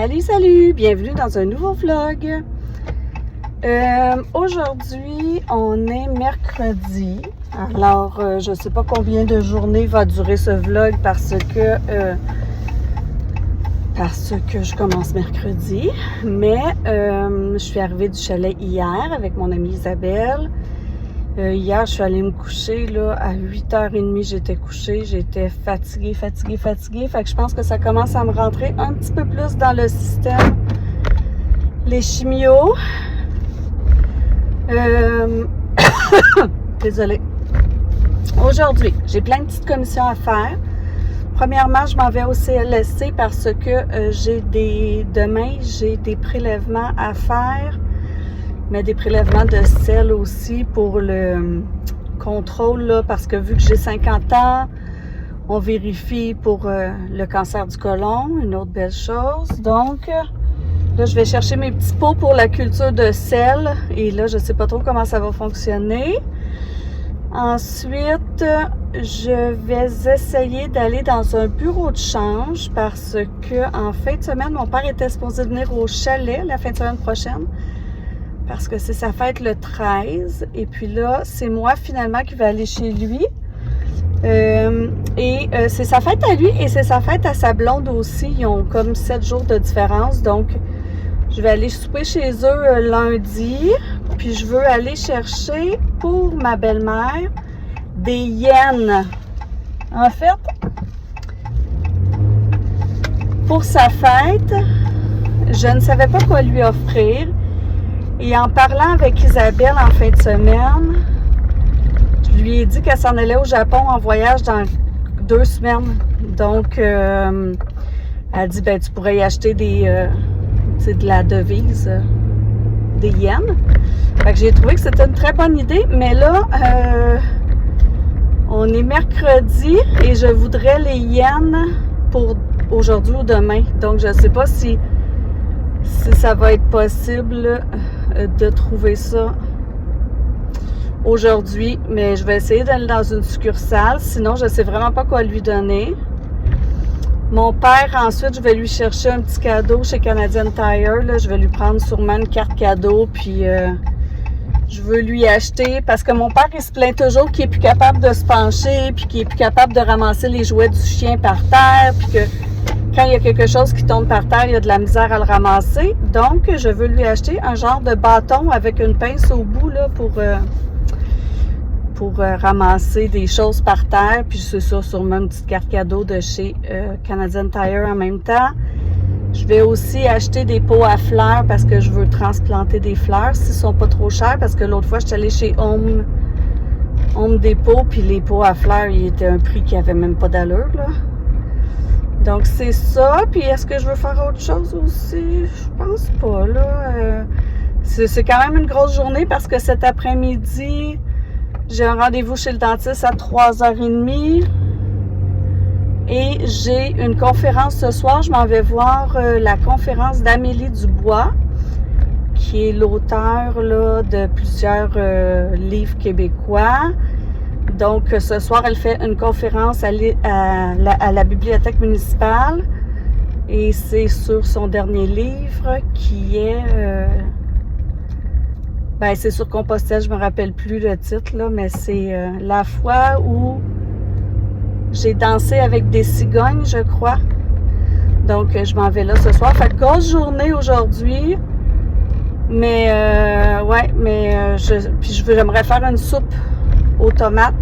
Salut, salut! Bienvenue dans un nouveau vlog. Aujourd'hui, on est mercredi. Alors, je sais pas combien de journées va durer ce vlog parce que je commence mercredi. Mais je suis arrivée du chalet hier avec mon amie Isabelle. Hier, je suis allée me coucher là, à 8h30. J'étais couchée, j'étais fatiguée. Fait que je pense que ça commence à me rentrer un petit peu plus dans le système. Les chimios. Désolée. Aujourd'hui, j'ai plein de petites commissions à faire. Premièrement, je m'en vais au CLSC parce que demain, j'ai des prélèvements à faire. Mais des prélèvements de sel aussi pour le contrôle, là, parce que vu que j'ai 50 ans, on vérifie pour le cancer du côlon, une autre belle chose. Donc, là, je vais chercher mes petits pots pour la culture de sel. Et là, je ne sais pas trop comment ça va fonctionner. Ensuite, je vais essayer d'aller dans un bureau de change parce que en fin de semaine, mon père était supposé venir au chalet la fin de semaine prochaine. Parce que c'est sa fête le 13. Et puis là, c'est moi finalement qui vais aller chez lui. C'est sa fête à lui et c'est sa fête à sa blonde aussi. Ils ont comme 7 jours de différence. Donc, je vais aller souper chez eux lundi. Puis je veux aller chercher pour ma belle-mère des yens. En fait, pour sa fête, je ne savais pas quoi lui offrir. Et en parlant avec Isabelle en fin de semaine, je lui ai dit qu'elle s'en allait au Japon en voyage dans 2 semaines. Donc, elle dit, ben tu pourrais y acheter de la devise, des yens. Fait que j'ai trouvé que c'était une très bonne idée. Mais là, on est mercredi et je voudrais les yens pour aujourd'hui ou demain. Donc, je ne sais pas si ça va être possible de trouver ça aujourd'hui, mais je vais essayer d'aller dans une succursale, sinon je ne sais vraiment pas quoi lui donner. Mon père, ensuite, je vais lui chercher un petit cadeau chez Canadian Tire, là. Je vais lui prendre sûrement une carte cadeau, puis je veux lui acheter, parce que mon père, il se plaint toujours qu'il est plus capable de se pencher, puis qu'il est plus capable de ramasser les jouets du chien par terre, puis que quand il y a quelque chose qui tombe par terre, il y a de la misère à le ramasser. Donc, je veux lui acheter un genre de bâton avec une pince au bout là, pour ramasser des choses par terre. Puis c'est ça, sûrement une petite carte cadeau de chez Canadian Tire en même temps. Je vais aussi acheter des pots à fleurs parce que je veux transplanter des fleurs s'ils sont pas trop chers. Parce que l'autre fois, je suis allée chez Home Depot, puis les pots à fleurs, ils étaient un prix qui avait même pas d'allure, là. Donc, c'est ça. Puis, est-ce que je veux faire autre chose aussi? Je pense pas, là. C'est quand même une grosse journée parce que cet après-midi, j'ai un rendez-vous chez le dentiste à 3h30. Et j'ai une conférence ce soir. Je m'en vais voir la conférence d'Amélie Dubois, qui est l'auteure là, de plusieurs livres québécois. Donc, ce soir, elle fait une conférence à la bibliothèque municipale et c'est sur son dernier livre qui est... c'est sur Compostelle, je me rappelle plus le titre, là, mais c'est la fois où j'ai dansé avec des cigognes, je crois. Donc, je m'en vais là ce soir. Fait que grosse journée aujourd'hui. Mais, j'aimerais faire une soupe aux tomates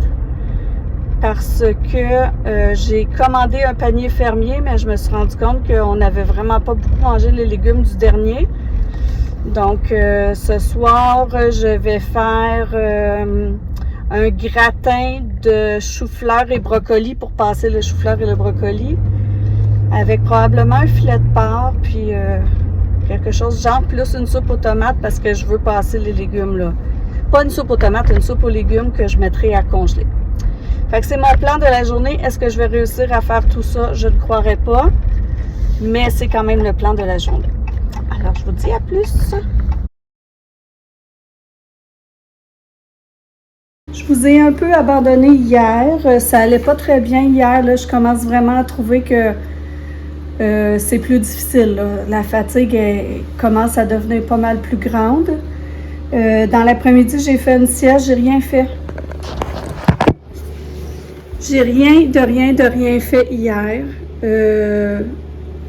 parce que j'ai commandé un panier fermier, mais je me suis rendu compte qu'on n'avait vraiment pas beaucoup mangé les légumes du dernier. Donc, ce soir, je vais faire un gratin de chou-fleur et brocoli pour passer le chou-fleur et le brocoli avec probablement un filet de porc puis quelque chose genre plus une soupe aux tomates parce que je veux passer les légumes là. Pas une soupe aux tomates, une soupe aux légumes que je mettrai à congeler. Fait que c'est mon plan de la journée. Est-ce que je vais réussir à faire tout ça? Je ne croirais pas. Mais c'est quand même le plan de la journée. Alors, je vous dis à plus. Je vous ai un peu abandonné hier. Ça allait pas très bien hier. Là, je commence vraiment à trouver que c'est plus difficile, là. La fatigue commence à devenir pas mal plus grande. Dans l'après-midi, j'ai fait une sieste, j'ai rien fait. J'ai rien fait hier,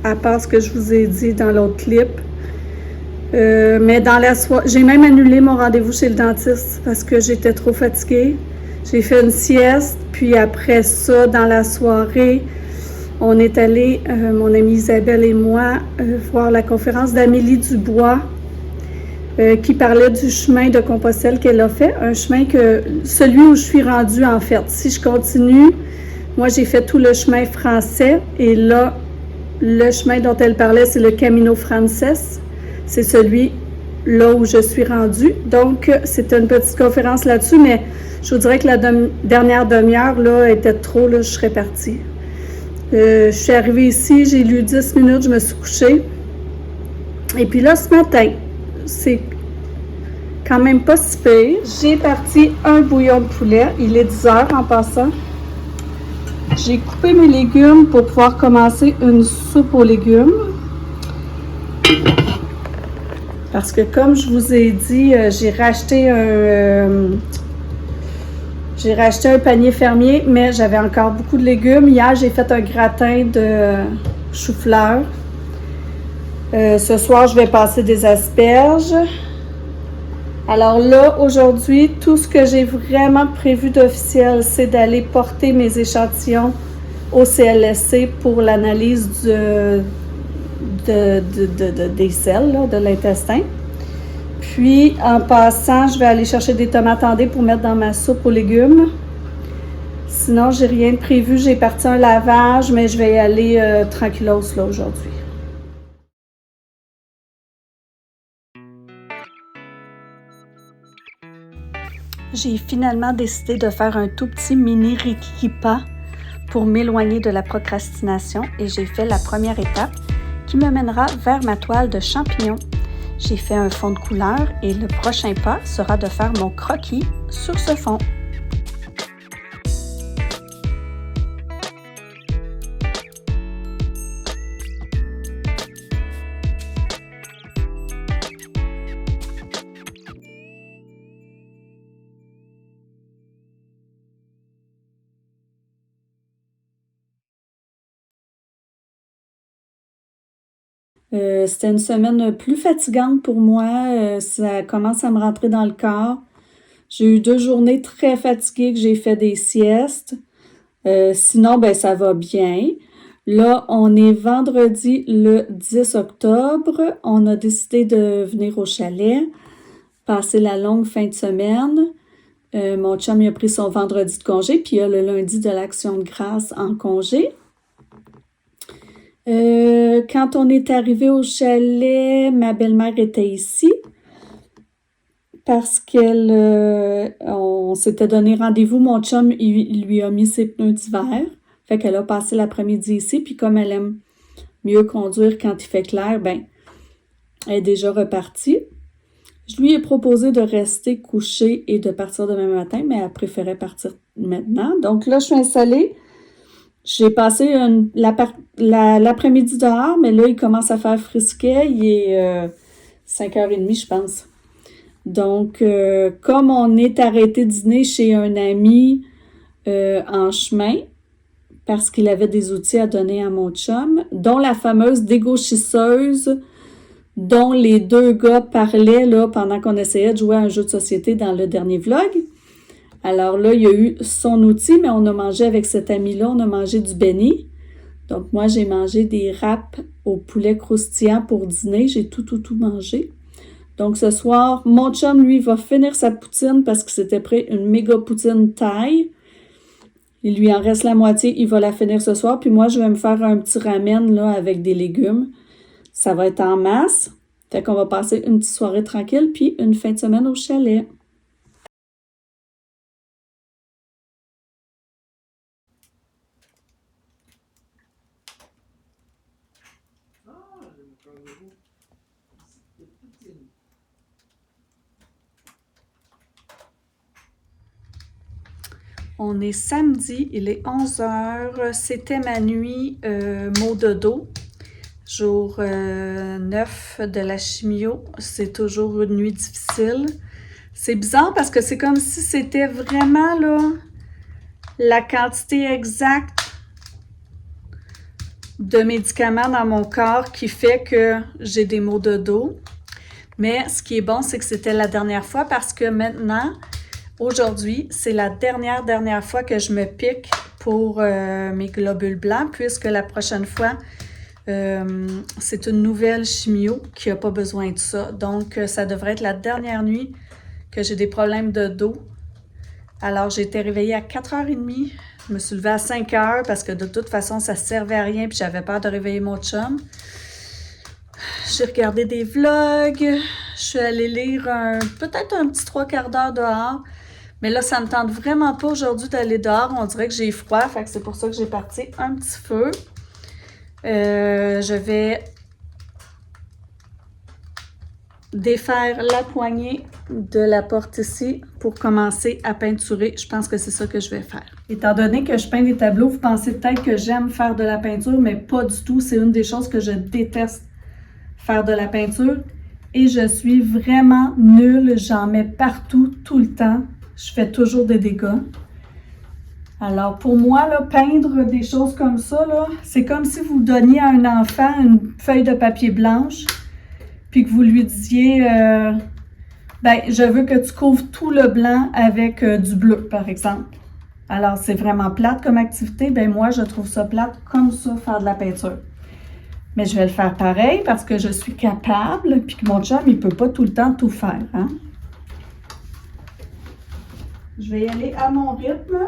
à part ce que je vous ai dit dans l'autre clip. Mais dans la soirée, j'ai même annulé mon rendez-vous chez le dentiste parce que j'étais trop fatiguée. J'ai fait une sieste, puis après ça, dans la soirée, on est allé, mon amie Isabelle et moi, voir la conférence d'Amélie Dubois qui parlait du chemin de Compostelle qu'elle a fait, un chemin celui où je suis rendue en fait. Si je continue, moi j'ai fait tout le chemin français et là, le chemin dont elle parlait, c'est le Camino Frances. C'est celui là où je suis rendue. Donc, c'était une petite conférence là-dessus, mais je vous dirais que la dernière demi-heure là était trop, là, je serais partie. Je suis arrivée ici, j'ai lu 10 minutes, je me suis couchée. Et puis là, ce matin, c'est quand même pas si pire. J'ai parti un bouillon de poulet. Il est 10 heures en passant. J'ai coupé mes légumes pour pouvoir commencer une soupe aux légumes. Parce que comme je vous ai dit, j'ai racheté un panier fermier, mais j'avais encore beaucoup de légumes. Hier, j'ai fait un gratin de chou-fleur. Ce soir, je vais passer des asperges. Alors là, aujourd'hui, tout ce que j'ai vraiment prévu d'officiel, c'est d'aller porter mes échantillons au CLSC pour l'analyse des selles, là, de l'intestin. Puis, en passant, je vais aller chercher des tomates en dés pour mettre dans ma soupe aux légumes. Sinon, j'ai rien de prévu. J'ai parti un lavage, mais je vais y aller tranquillos là aujourd'hui. J'ai finalement décidé de faire un tout petit mini Rikipa pour m'éloigner de la procrastination et j'ai fait la première étape qui me mènera vers ma toile de champignons. J'ai fait un fond de couleur et le prochain pas sera de faire mon croquis sur ce fond. C'était une semaine plus fatigante pour moi. Ça commence à me rentrer dans le corps. J'ai eu 2 journées très fatiguées que j'ai fait des siestes. Sinon, ben ça va bien. Là, on est vendredi le 10 octobre. On a décidé de venir au chalet, passer la longue fin de semaine. Mon chum il a pris son vendredi de congé, puis il a le lundi de l'Action de grâce en congé. Quand on est arrivé au chalet, ma belle-mère était ici parce on s'était donné rendez-vous. Mon chum, il lui a mis ses pneus d'hiver. Fait qu'elle a passé l'après-midi ici. Puis comme elle aime mieux conduire quand il fait clair, ben, elle est déjà repartie. Je lui ai proposé de rester couchée et de partir demain matin, mais elle préférait partir maintenant. Donc là, je suis installée. J'ai passé l'après-midi dehors, mais là, il commence à faire frisquet. Il est 5h30, je pense. Donc, comme on est arrêté dîner chez un ami en chemin, parce qu'il avait des outils à donner à mon chum, dont la fameuse dégauchisseuse, dont les 2 gars parlaient là, pendant qu'on essayait de jouer à un jeu de société dans le dernier vlog. Alors là, il y a eu son outil, mais on a mangé avec cet ami-là, on a mangé du béni. Donc moi, j'ai mangé des wraps au poulet croustillant pour dîner. J'ai tout mangé. Donc ce soir, mon chum, lui, va finir sa poutine parce que c'était prêt une méga poutine taille. Il lui en reste la moitié, il va la finir ce soir. Puis moi, je vais me faire un petit ramen là, avec des légumes. Ça va être en masse. Fait qu'on va passer une petite soirée tranquille, puis une fin de semaine au chalet. On est samedi, il est 11h. C'était ma nuit maux de dos. Jour 9 de la chimio. C'est toujours une nuit difficile. C'est bizarre parce que c'est comme si c'était vraiment là la quantité exacte de médicaments dans mon corps qui fait que j'ai des maux de dos. Mais ce qui est bon, c'est que c'était la dernière fois parce que maintenant, aujourd'hui, c'est la dernière fois que je me pique pour mes globules blancs puisque la prochaine fois, c'est une nouvelle chimio qui n'a pas besoin de ça. Donc, ça devrait être la dernière nuit que j'ai des problèmes de dos. Alors, j'ai été réveillée à 4h30. Je me suis levée à 5h parce que de toute façon, ça ne servait à rien puis j'avais peur de réveiller mon chum. J'ai regardé des vlogs. Je suis allée lire peut-être un petit 3/4 d'heure dehors. Mais là, ça ne me tente vraiment pas aujourd'hui d'aller dehors. On dirait que j'ai froid, fait que c'est pour ça que j'ai parti un petit feu. Je vais défaire la poignée de la porte ici pour commencer à peinturer. Je pense que c'est ça que je vais faire. Étant donné que je peins des tableaux, vous pensez peut-être que j'aime faire de la peinture, mais pas du tout. C'est une des choses que je déteste, faire de la peinture. Et je suis vraiment nulle. J'en mets partout, tout le temps. Je fais toujours des dégâts. Alors, pour moi, là, peindre des choses comme ça, là, c'est comme si vous donniez à un enfant une feuille de papier blanche, puis que vous lui disiez, ben, je veux que tu couvres tout le blanc avec du bleu, par exemple. Alors, c'est vraiment plate comme activité. Ben, moi, je trouve ça plate comme ça, faire de la peinture. Mais je vais le faire pareil parce que je suis capable, puis que mon chum, il ne peut pas tout le temps tout faire, hein. Je vais y aller à mon rythme.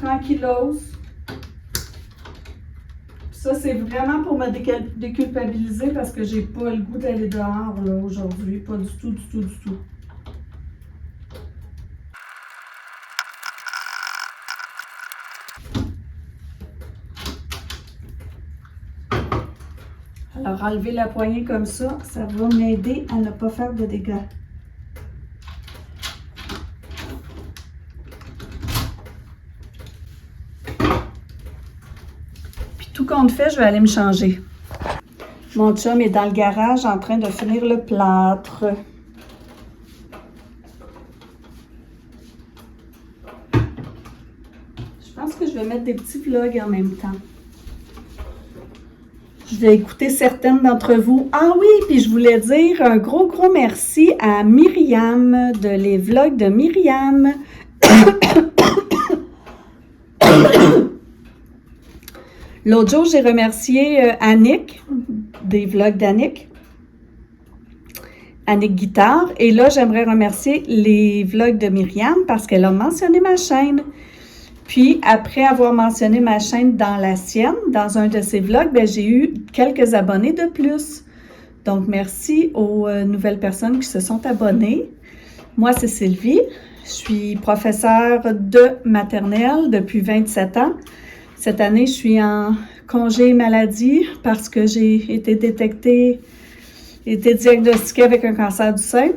Tranquillos. Ça, c'est vraiment pour me déculpabiliser parce que j'ai pas le goût d'aller dehors aujourd'hui. Pas du tout, du tout, du tout. Alors, enlever la poignée comme ça va m'aider à ne pas faire de dégâts. Tout compte fait, je vais aller me changer. Mon chum est dans le garage en train de finir le plâtre. Je pense que je vais mettre des petits vlogs en même temps. Je vais écouter certaines d'entre vous. Ah oui, puis je voulais dire un gros merci à Myriam de les vlogs de Myriam. L'autre jour, j'ai remercié Annick, des vlogs d'Annick, Annick Guitare. Et là, j'aimerais remercier les vlogs de Myriam parce qu'elle a mentionné ma chaîne. Puis, après avoir mentionné ma chaîne dans la sienne, dans un de ses vlogs, ben, j'ai eu quelques abonnés de plus. Donc, merci aux nouvelles personnes qui se sont abonnées. Moi, c'est Sylvie. Je suis professeure de maternelle depuis 27 ans. Cette année, je suis en congé maladie parce que j'ai été diagnostiquée avec un cancer du sein.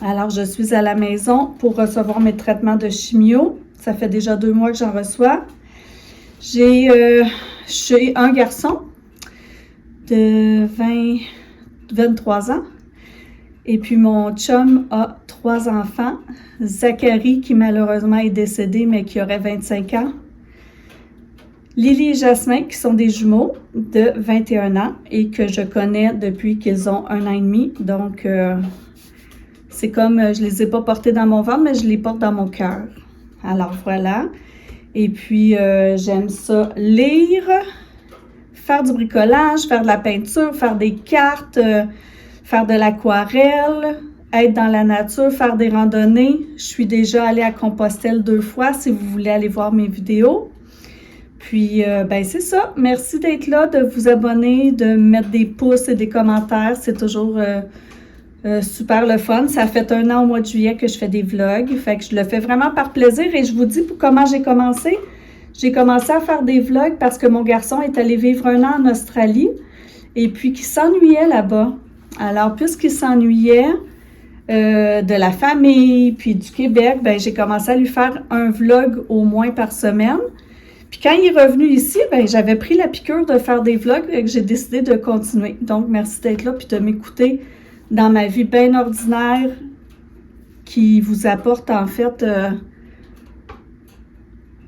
Alors, je suis à la maison pour recevoir mes traitements de chimio. Ça fait déjà 2 mois que j'en reçois. J'ai un garçon de 23 ans. Et puis, mon chum a 3 enfants. Zachary, qui malheureusement est décédé, mais qui aurait 25 ans. Lily et Jasmin, qui sont des jumeaux de 21 ans et que je connais depuis qu'ils ont 1 an et demi. Donc, c'est comme, je les ai pas portés dans mon ventre, mais je les porte dans mon cœur. Alors, voilà. Et puis, j'aime ça lire, faire du bricolage, faire de la peinture, faire des cartes, faire de l'aquarelle, être dans la nature, faire des randonnées. Je suis déjà allée à Compostelle 2 fois, si vous voulez aller voir mes vidéos. Puis, ben c'est ça. Merci d'être là, de vous abonner, de mettre des pouces et des commentaires. C'est toujours super le fun. Ça fait 1 an au mois de juillet que je fais des vlogs. Fait que je le fais vraiment par plaisir. Et je vous dis comment j'ai commencé. J'ai commencé à faire des vlogs parce que mon garçon est allé vivre 1 an en Australie. Et puis, qu'il s'ennuyait là-bas. Alors, puisqu'il s'ennuyait de la famille, puis du Québec, ben j'ai commencé à lui faire un vlog au moins par semaine. Puis quand il est revenu ici, ben j'avais pris la piqûre de faire des vlogs et que j'ai décidé de continuer. Donc, merci d'être là puis de m'écouter dans ma vie bien ordinaire qui vous apporte en fait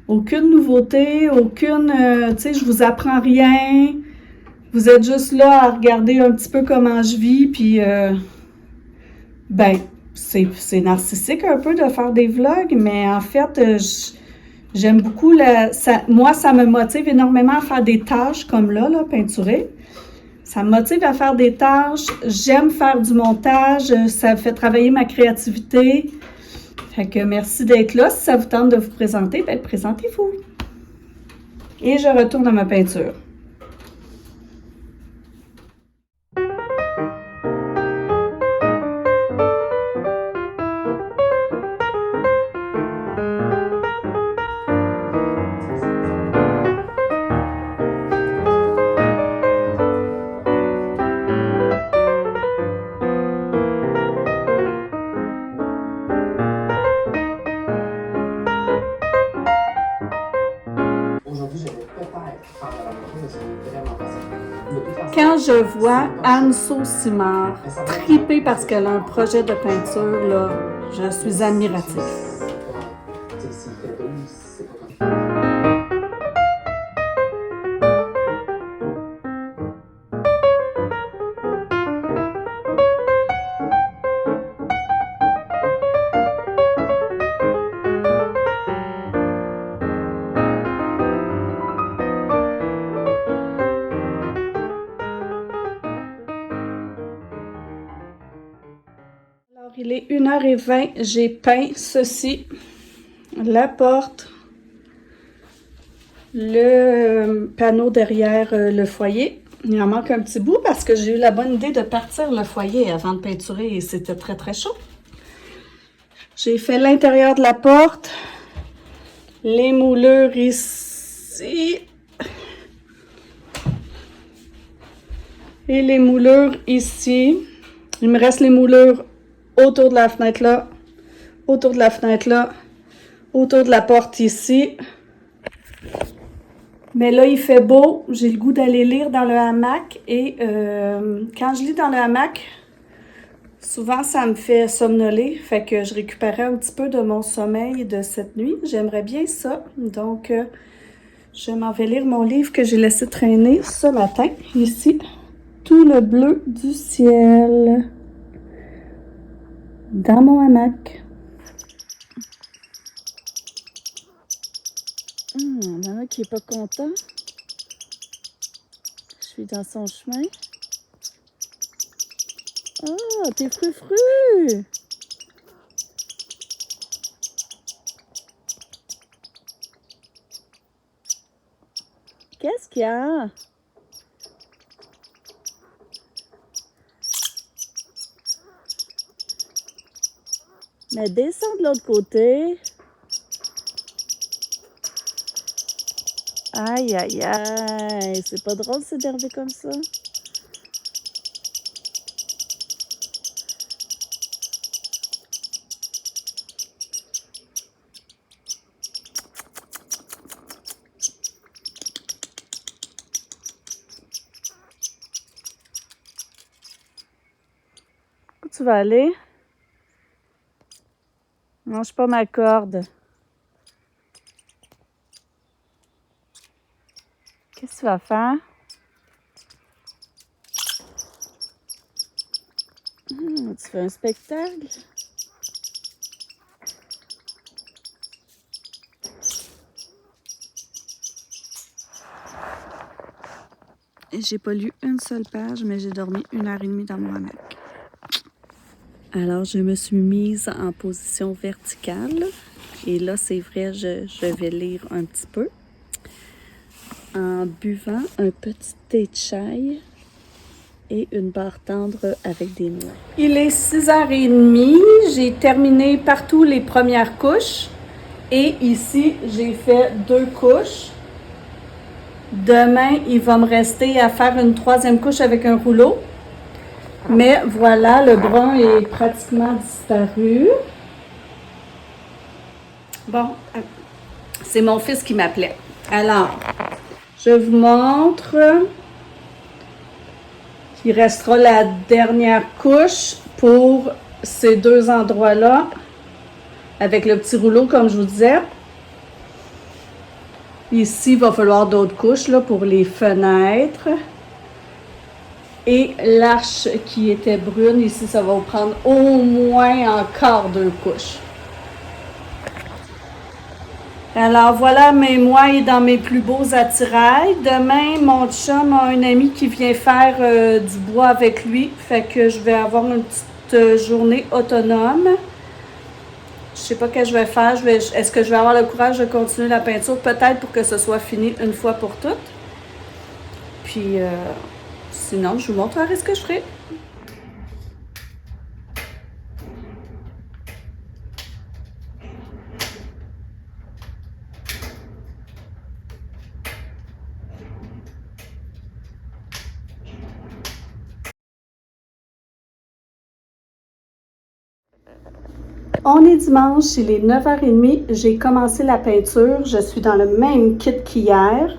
aucune nouveauté, aucune... tu sais, je vous apprends rien. Vous êtes juste là à regarder un petit peu comment je vis puis ben, c'est narcissique un peu de faire des vlogs, mais en fait, j'aime beaucoup, moi, ça me motive énormément à faire des tâches comme là, peinturer. Ça me motive à faire des tâches. J'aime faire du montage. Ça fait travailler ma créativité. Fait que merci d'être là. Si ça vous tente de vous présenter, ben présentez-vous. Et je retourne à ma peinture. Quand je vois Anne-So Simard triper parce qu'elle a un projet de peinture, là, je suis admirative. Il est 1h20, j'ai peint ceci, la porte, le panneau derrière le foyer. Il en manque un petit bout parce que j'ai eu la bonne idée de partir le foyer avant de peinturer et c'était très très chaud. J'ai fait l'intérieur de la porte, les moulures ici et les moulures ici. Il me reste les moulures autour de la fenêtre là, autour de la fenêtre là, autour de la porte ici. Mais là, il fait beau. J'ai le goût d'aller lire dans le hamac. Et quand je lis dans le hamac, souvent, ça me fait somnoler. Fait que je récupérais un petit peu de mon sommeil de cette nuit. J'aimerais bien ça. Donc, je m'en vais lire mon livre que j'ai laissé traîner ce matin. Ici, tout le bleu du ciel. Dans mon hamac. Il y en a qui n'est pas content. Je suis dans son chemin. Ah, t'es frufru! Qu'est-ce qu'il y a? Mais descends de l'autre côté. Aïe, aïe, aïe. C'est pas drôle de s'énerver comme ça. Où tu vas aller? Mange pas ma corde. Qu'est-ce que tu vas faire? Tu fais un spectacle? J'ai pas lu une seule page, mais j'ai dormi 1h30 dans mon hamac. Alors, je me suis mise en position verticale. Et là, c'est vrai, je vais lire un petit peu. En buvant un petit thé de chai et une barre tendre avec des noix. Il est 6h30. J'ai terminé partout les premières couches. Et ici, j'ai fait 2 couches. Demain, il va me rester à faire une 3e couche avec un rouleau. Mais voilà, le brun est pratiquement disparu. Bon, c'est mon fils qui m'appelait. Alors, je vous montre. Il restera la dernière couche pour ces deux endroits-là, avec le petit rouleau, comme je vous disais. Ici, il va falloir d'autres couches là, pour les fenêtres. Et l'arche qui était brune, ici, ça va vous prendre au moins encore 2 couches. Alors voilà, moi est dans mes plus beaux attirails. Demain, mon chum a un ami qui vient faire du bois avec lui. Fait que je vais avoir une petite journée autonome. Je sais pas ce que je vais faire. Est-ce que je vais avoir le courage de continuer la peinture? Peut-être pour que ce soit fini une fois pour toutes. Puis sinon, je vous montrerai ce que je ferai. On est dimanche, il est 9h30, j'ai commencé la peinture, je suis dans le même kit qu'hier.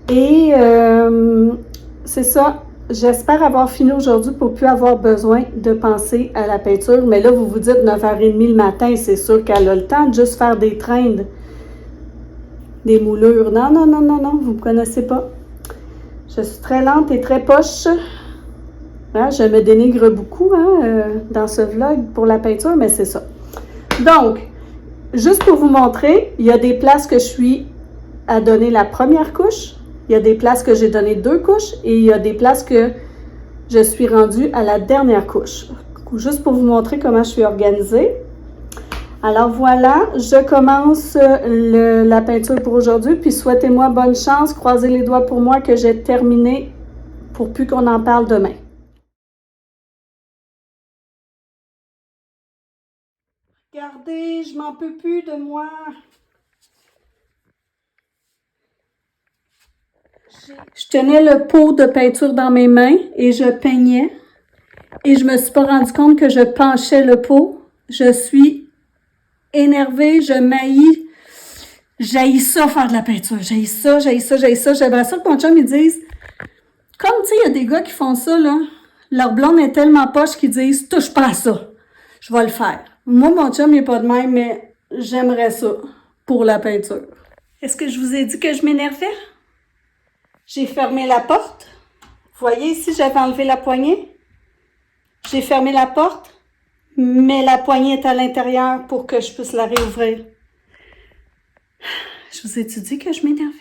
Et c'est ça, j'espère avoir fini aujourd'hui pour plus avoir besoin de penser à la peinture. Mais là, vous vous dites 9h30 le matin, c'est sûr qu'elle a le temps de juste faire des trains, des moulures. Non, non, non, non, non, vous ne me connaissez pas. Je suis très lente et très poche. Hein, je me dénigre beaucoup dans ce vlog pour la peinture, mais c'est ça. Donc, juste pour vous montrer, il y a des places que je suis à donner la première couche, il y a des places que j'ai donné 2 couches et il y a des places que je suis rendue à la dernière couche. Juste pour vous montrer comment je suis organisée. Alors voilà, je commence la peinture pour aujourd'hui, puis souhaitez-moi bonne chance, croisez les doigts pour moi que j'ai terminé pour plus qu'on en parle demain. Regardez, je m'en peux plus de moi. Je tenais le pot de peinture dans mes mains et je peignais. Et je me suis pas rendu compte que je penchais le pot. Je suis énervée, je maillis. J'haïs ça faire de la peinture. J'haïs ça, j'haïs ça, j'haïs ça. J'aimerais ça que mon chum me dise, comme tu sais, il y a des gars qui font ça, là. Leur blonde est tellement poche qu'ils disent, touche pas à ça. Je vais le faire. Moi, mon chum, il n'est pas de même, mais j'aimerais ça pour la peinture. Est-ce que je vous ai dit que je m'énervais? J'ai fermé la porte. Vous voyez ici, j'avais enlevé la poignée. J'ai fermé la porte, mais la poignée est à l'intérieur pour que je puisse la réouvrir. Je vous ai-tu dit que je m'énervais?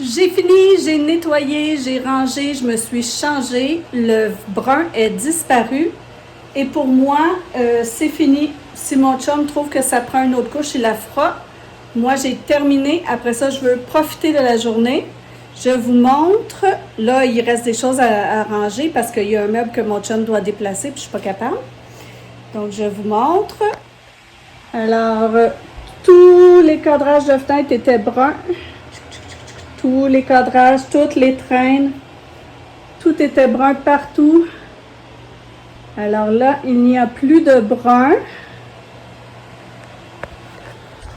J'ai fini, j'ai nettoyé, j'ai rangé, je me suis changée. Le brun est disparu. Et pour moi, c'est fini. Si mon chum trouve que ça prend une autre couche, il la fera. Moi, j'ai terminé. Après ça, je veux profiter de la journée. Je vous montre. Là, il reste des choses à ranger parce qu'il y a un meuble que mon chum doit déplacer puis je ne suis pas capable. Donc, je vous montre. Alors, tous les cadrages de fenêtre étaient bruns. Tous les cadrages, toutes les traînes. Tout était brun partout. Alors là, il n'y a plus de brun.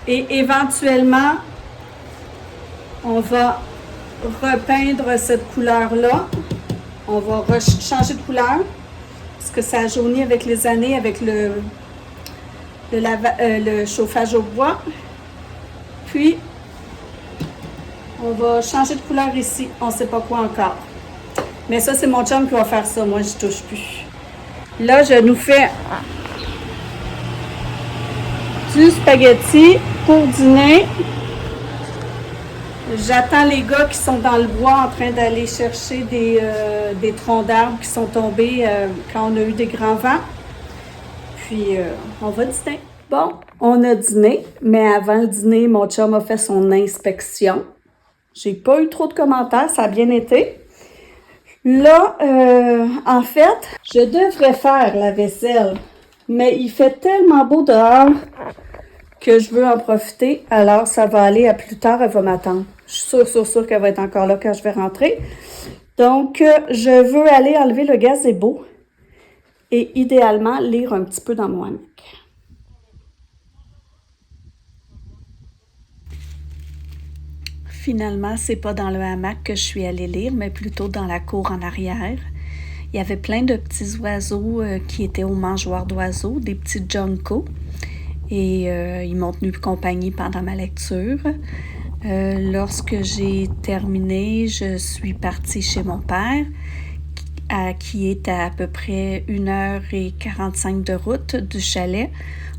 Et éventuellement, on va repeindre cette couleur-là. On va changer de couleur parce que ça a jauni avec les années, avec le chauffage au bois. Puis, on va changer de couleur ici. On ne sait pas quoi encore. Mais ça, c'est mon chum qui va faire ça. Moi, je ne touche plus. Là, je nous fais du spaghetti pour dîner. J'attends les gars qui sont dans le bois en train d'aller chercher des troncs d'arbres qui sont tombés quand on a eu des grands vents. Puis, on va dîner. Bon, on a dîné, mais avant le dîner, mon chum a fait son inspection. J'ai pas eu trop de commentaires, ça a bien été. Là, en fait, je devrais faire la vaisselle, mais il fait tellement beau dehors que je veux en profiter. Alors, ça va aller à plus tard, elle va m'attendre. Je suis sûre qu'elle va être encore là quand je vais rentrer. Donc, je veux aller enlever le gazebo et idéalement lire un petit peu dans mon hamac. Finalement, c'est pas dans le hamac que je suis allée lire, mais plutôt dans la cour en arrière. Il y avait plein de petits oiseaux qui étaient aux mangeoires d'oiseaux, des petits juncos. Et ils m'ont tenu compagnie pendant ma lecture. Lorsque j'ai terminé, je suis partie chez mon père, qui est à peu près 1h45 de route du chalet.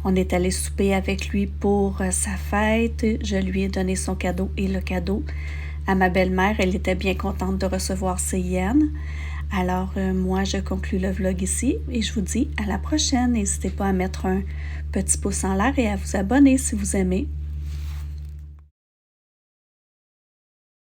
On est allé souper avec lui pour sa fête. Je lui ai donné son cadeau et le cadeau à ma belle-mère. Elle était bien contente de recevoir ses yens. Alors, moi, je conclus le vlog ici et je vous dis à la prochaine. N'hésitez pas à mettre un petit pouce en l'air et à vous abonner si vous aimez.